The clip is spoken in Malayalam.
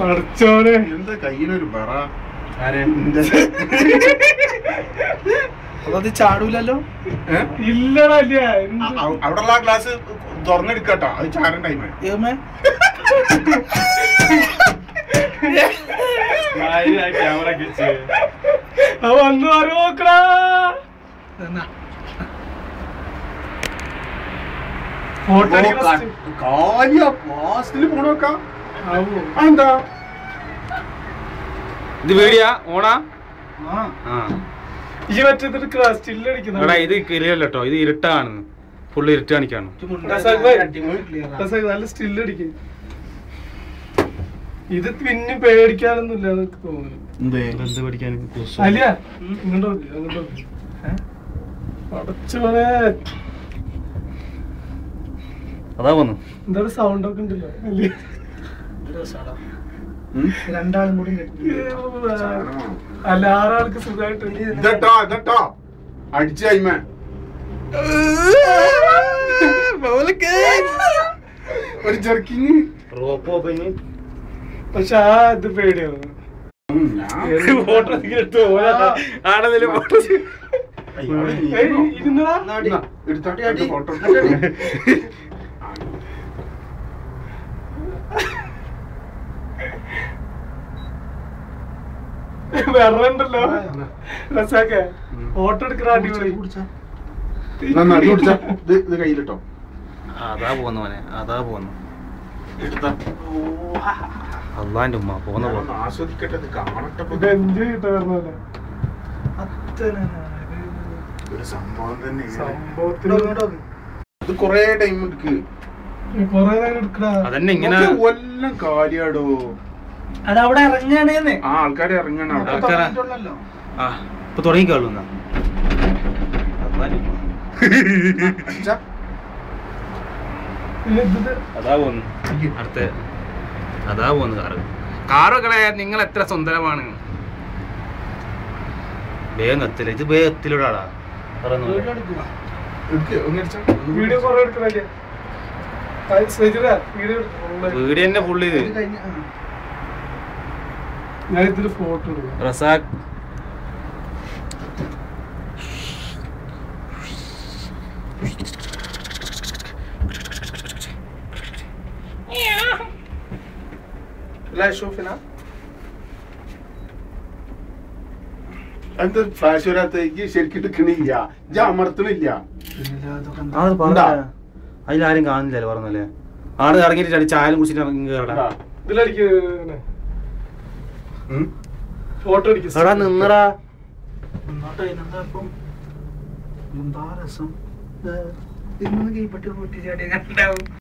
പഠിച്ചോനെ എന്താ കയ്യിലൊരു പറ അത് ചാടൂലല്ലോ. ഇല്ലടാ അവിടെയുള്ള ഗ്ലാസ് തുറന്നെടുക്കട്ടോ, അത് ചാരൻ ടൈം. വന്നു നോക്കടാ. പോണോക്കാ എന്താ ഇത് വീഡിയോ ഓണാ? ഈ മറ്റേ സ്റ്റില്ലടിക്കുന്ന ഇത് കിളിയല്ലോ, ഇത് ഇരുട്ടാ കാണുന്നു. ഫുള്ള് ഇരുട്ട് കാണിക്കാണ്. നല്ല സ്റ്റില്ലടിക്ക. ഇത് പിന്നെ പേടിക്കാനൊന്നുമില്ല എന്നൊക്കെ തോന്നുന്നു. എന്ത് പേടിക്കാൻ? അല്ല ഇങ്ങോട്ടോ അടച്ചോനെ. അതാ പോന്നു. എന്താണ് സൗണ്ട് ഒക്കെ ഉണ്ടല്ലോ. രണ്ടാളും കൂടി അല്ല 6 ആൾക്ക് സുഖമായിട്ട് അടിച്ചു കഴിമ ഒരു ജെർക്കിങ് റോപ്പ് ഓപ്പന്. പക്ഷെ ആ ഇത് പേടിയാവും. ഫോട്ടോ എടുത്തു ആണെന്നില്ല. ഫോട്ടോ വേറെണ്ടല്ലോ രസാക്കെ ഫോട്ടോ എടുക്കുന്ന അടിപൊളി. ഇത് കയ്യിലിട്ടോ. അതാ പോന്നു മോനെ, അതാ പോന്നു. അള്ളാന്റെ ഉമ്മ പോന്ന പോലെ ആസ്വദിക്കട്ടെ, കാണട്ടെ. ഇത് എൻജോയ് ചെയ്തിട്ട് പറഞ്ഞല്ലേ ഒരു സംഭവം തന്നെ. സംഭവത്തിൽ ഇത് കൊറേ ടൈം എടുക്ക്, കൊറേ നേരം എടുക്കടാ. അതന്നെ ഇങ്ങനെ കൊല്ലം കാര്യാടോ. അതവിടെ ഇറങ്ങണേന്ന്. ആ ആൾക്കാരെ ഇറങ്ങണം അവിടെ. ആ ഇപ്പൊ തുടങ്ങിക്കോളൂ. അതാ പോന്നു അടുത്ത. അതാ പോന്നു കാറൊക്കെ. നിങ്ങൾ എത്ര സുന്ദരമാണ്. വേഗം എത്തില്ല. ഇത് വേഗം എത്തിലൂടാടാ. വീഡിയോ കൊറേ എടുക്കണല്ലേ. വീഡിയോ തന്നെ ഫുള്ള് ഇത്. ഞാൻ ഇതില് ഫോട്ടോ എടുക്കാം. റസാഖ് എന്താ ഫ്ലാഷ് വരാത്തേക്ക് ശരിക്കും എടുക്കണില്ല, അമർത്തണില്ല. അതിലാരും കാണുന്നില്ലല്ലോ പറഞ്ഞല്ലേ. ആട് ഇറങ്ങിട്ട് ചായലും കുടിച്ചിട്ട് ഇറങ്ങി ഫോട്ടോ എടാ നിന്നടാ. എന്താ രസം. ഇന്ന് കീപ്പട്ടി പൊട്ടി ചാടിയ കണ്ടാവും.